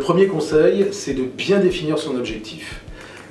premier conseil, c'est de bien définir son objectif.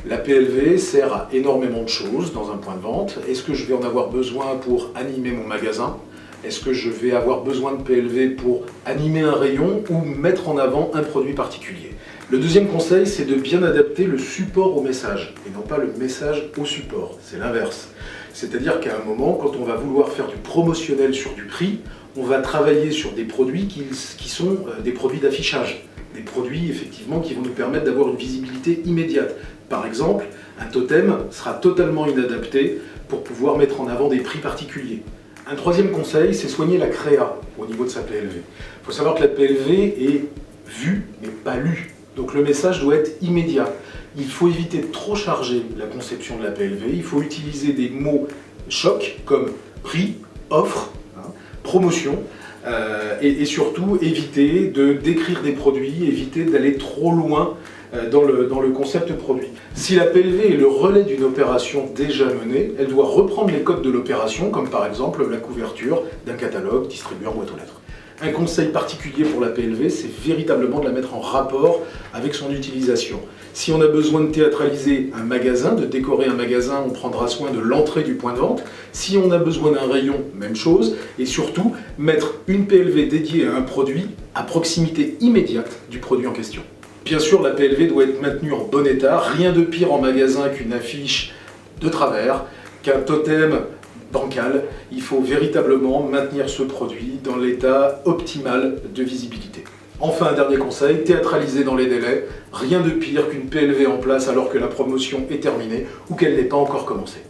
La PLV sert à énormément de choses dans un point de vente. Est-ce que je vais en avoir besoin pour animer mon magasin? Est-ce que je vais avoir besoin de PLV pour animer un rayon ou mettre en avant un produit particulier? Le deuxième conseil, c'est de bien adapter le support au message et non pas le message au support. C'est l'inverse. C'est-à-dire qu'à un moment, quand on va vouloir faire du promotionnel sur du prix, on va travailler sur des produits qui sont des produits d'affichage. Des produits effectivement qui vont nous permettre d'avoir une visibilité immédiate. Par exemple, un totem sera totalement inadapté pour pouvoir mettre en avant des prix particuliers. Un troisième conseil, c'est soigner la créa au niveau de sa PLV. Il faut savoir que la PLV est vue mais pas lue. Donc le message doit être immédiat. Il faut éviter de trop charger la conception de la PLV. Il faut utiliser des mots choc comme prix, offre, promotion. Et surtout éviter de décrire des produits, éviter d'aller trop loin dans le concept produit. Si la PLV est le relais d'une opération déjà menée, elle doit reprendre les codes de l'opération, comme par exemple la couverture d'un catalogue, distribueur, boîte aux lettres. Un conseil particulier pour la PLV, c'est véritablement de la mettre en rapport avec son utilisation. Si on a besoin de théâtraliser un magasin, de décorer un magasin, on prendra soin de l'entrée du point de vente. Si on a besoin d'un rayon, même chose. Et surtout, mettre une PLV dédiée à un produit à proximité immédiate du produit en question. Bien sûr, la PLV doit être maintenue en bon état. Rien de pire en magasin qu'une affiche de travers, qu'un totem bancal. Il faut véritablement maintenir ce produit dans l'état optimal de visibilité. Enfin, un dernier conseil, théâtraliser dans les délais. Rien de pire qu'une PLV en place alors que la promotion est terminée ou qu'elle n'est pas encore commencée.